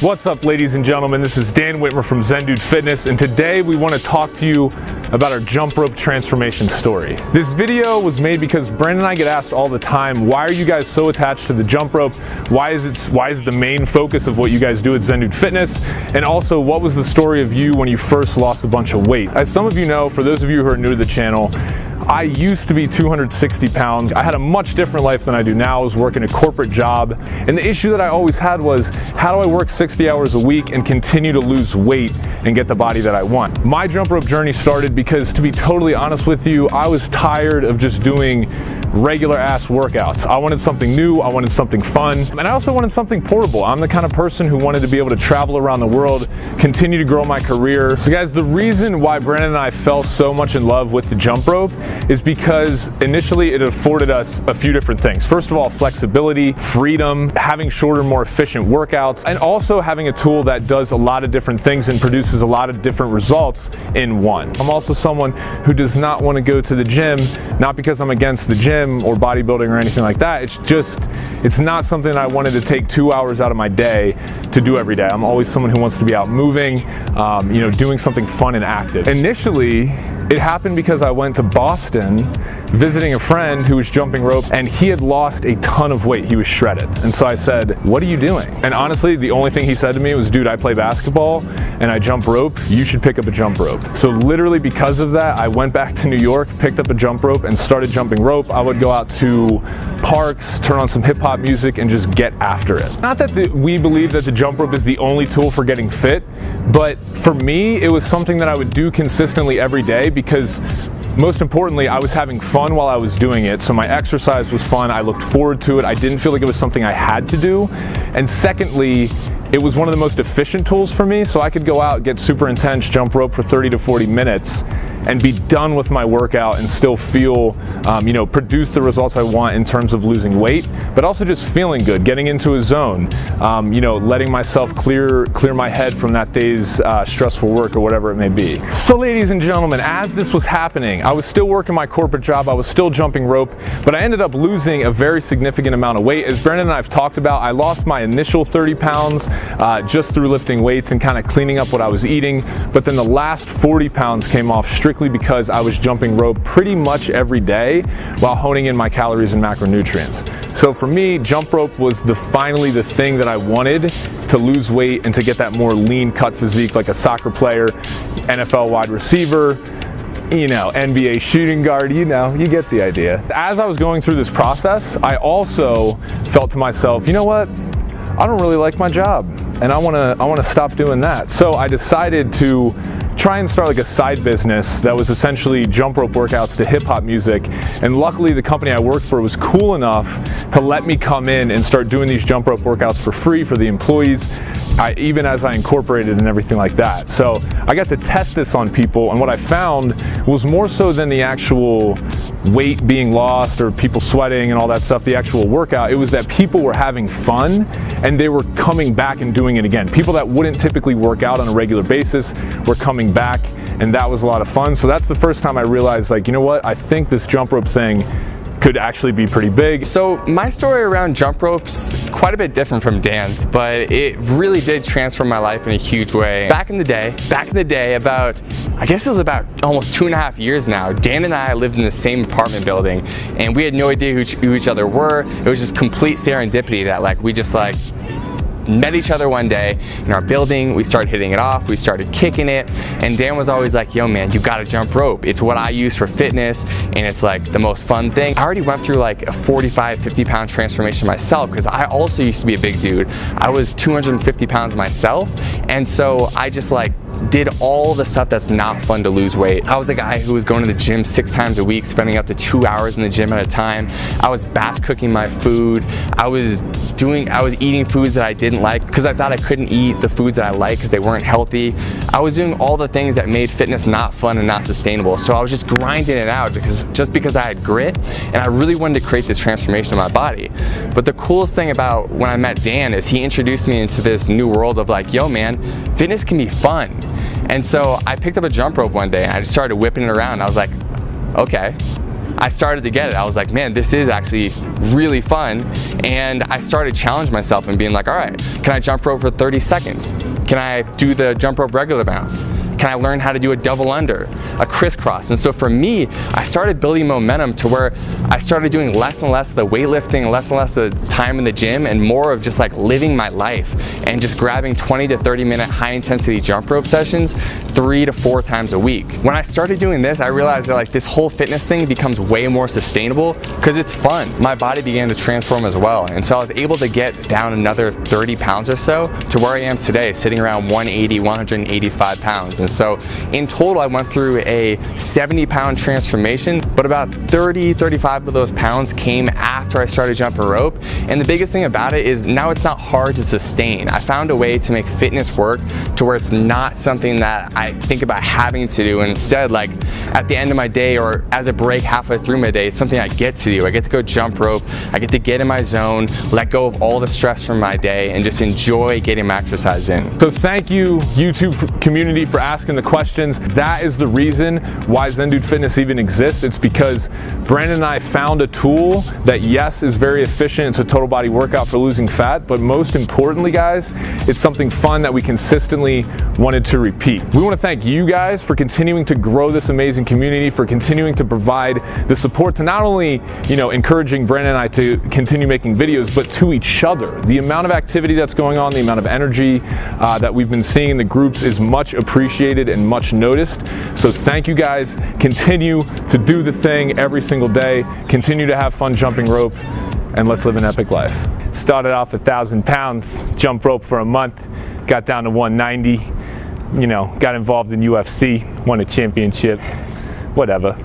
What's up, ladies and gentlemen? This is Dan Whitmer from Zen Dude Fitness, and today we want to talk to you about our jump rope transformation story. This video was made because Brandon and I get asked all the time, why are you guys so attached to the jump rope? Why is it the main focus of what you guys do at Zen Dude Fitness? And also, what was the story of you when you first lost a bunch of weight? As some of you know, for those of you who are new to the channel, I used to be 260 pounds. I had a much different life than I do now. I was working a corporate job. And the issue that I always had was, how do I work 60 hours a week and continue to lose weight and get the body that I want? My jump rope journey started because, to be totally honest with you, I was tired of just doing regular ass workouts. I wanted something new, I wanted something fun, and I also wanted something portable. I'm the kind of person who wanted to be able to travel around the world, continue to grow my career. So guys, the reason why Brandon and I fell so much in love with the jump rope is because initially it afforded us a few different things. First of all, flexibility, freedom, having shorter, more efficient workouts, and also having a tool that does a lot of different things and produces a lot of different results in one. I'm also someone who does not want to go to the gym, not because I'm against the gym or bodybuilding or anything like that. It's not something that I wanted to take 2 hours out of my day to do every day. I'm always someone who wants to be out moving, doing something fun and active. Initially, it happened because I went to Boston visiting a friend who was jumping rope, and he had lost a ton of weight. He was shredded. And so I said, what are you doing? And honestly, the only thing he said to me was, dude, I play basketball and I jump rope. You should pick up a jump rope. So literally because of that, I went back to New York, picked up a jump rope and started jumping rope. I would go out to parks, turn on some hip hop music and just get after it. Not that we believe that the jump rope is the only tool for getting fit, but for me, it was something that I would do consistently every day because most importantly, I was having fun while I was doing it. So my exercise was fun. I looked forward to it. I didn't feel like it was something I had to do. And secondly, it was one of the most efficient tools for me. So I could go out, get super intense, jump rope for 30 to 40 minutes and be done with my workout and still feel, produce the results I want in terms of losing weight, but also just feeling good, getting into a zone, letting myself clear my head from that day's stressful work or whatever it may be. So ladies and gentlemen, as this was happening, I was still working my corporate job, I was still jumping rope, but I ended up losing a very significant amount of weight. As Brandon and I have talked about, I lost my initial 30 pounds just through lifting weights and kind of cleaning up what I was eating, but then the last 40 pounds came off strictly because I was jumping rope pretty much every day while honing in my calories and macronutrients. So for me, jump rope was finally the thing that I wanted to lose weight and to get that more lean cut physique like a soccer player, NFL wide receiver, NBA shooting guard, you get the idea. As I was going through this process, I also felt to myself, you know what? I don't really like my job and I want to stop doing that. So I decided to try and start like a side business that was essentially jump rope workouts to hip hop music. And luckily the company I worked for was cool enough to let me come in and start doing these jump rope workouts for free for the employees, even as I incorporated and everything like that. So I got to test this on people, and what I found was more so than the actual weight being lost or people sweating and all that stuff, the actual workout, it was that people were having fun and they were coming back and doing it again. People that wouldn't typically work out on a regular basis were coming back, and that was a lot of fun. So that's the first time I realized, like, you know what, I think this jump rope thing could actually be pretty big. So my story around jump ropes, quite a bit different from Dan's, but it really did transform my life in a huge way. Back in the day, about, I guess it was about almost 2.5 years now, Dan and I lived in the same apartment building, and we had no idea who each other were. It was just complete serendipity that we just met each other one day in our building. We started hitting it off, we started kicking it, and Dan was always like, yo man, you gotta jump rope. It's what I use for fitness, and it's like the most fun thing. I already went through like a 45, 50 pound transformation myself because I also used to be a big dude. I was 250 pounds myself, and so I just did all the stuff that's not fun to lose weight. I was a guy who was going to the gym 6 times a week, spending up to 2 hours in the gym at a time. I was batch cooking my food. I was eating foods that I didn't like because I thought I couldn't eat the foods that I like because they weren't healthy. I was doing all the things that made fitness not fun and not sustainable. So I was just grinding it out just because I had grit, and I really wanted to create this transformation in my body. But the coolest thing about when I met Dan is he introduced me into this new world of yo man, fitness can be fun. And so I picked up a jump rope one day and I just started whipping it around. I was like, okay, I started to get it. I was like, man, this is actually really fun. And I started challenging myself and being like, all right, can I jump rope for 30 seconds? Can I do the jump rope regular bounce? Can I learn how to do a double under, a crisscross? And so for me, I started building momentum to where I started doing less and less of the weightlifting, less and less of the time in the gym, and more of just like living my life and just grabbing 20 to 30 minute high intensity jump rope sessions 3 to 4 times a week. When I started doing this, I realized that like this whole fitness thing becomes way more sustainable because it's fun. My body began to transform as well. And so I was able to get down another 30 pounds or so to where I am today, sitting around 180, 185 pounds. And so in total, I went through a 70-pound transformation, but about 30, 35 of those pounds came after I started jumping rope. And the biggest thing about it is now it's not hard to sustain. I found a way to make fitness work to where it's not something that I think about having to do, and instead, like at the end of my day or as a break halfway through my day, it's something I get to do. I get to go jump rope, I get to get in my zone, let go of all the stress from my day, and just enjoy getting my exercise in. So thank you, YouTube community, for asking the questions. That is the reason why Zen Fitness even exists. It's because Brandon and I found a tool that, yes, is very efficient. It's a total body workout for losing fat, but most importantly, guys, it's something fun that we consistently wanted to repeat. We want to thank you guys for continuing to grow this amazing community, for continuing to provide the support to not only, encouraging Brandon and I to continue making videos, but to each other. The amount of activity that's going on, the amount of energy that we've been seeing in the groups is much appreciated and much noticed. So thank you guys. Continue to do the thing every single day. Continue to have fun jumping rope, and let's live an epic life. Started off 1,000 pounds, jump rope for a month, got down to 190, got involved in UFC, won a championship, whatever.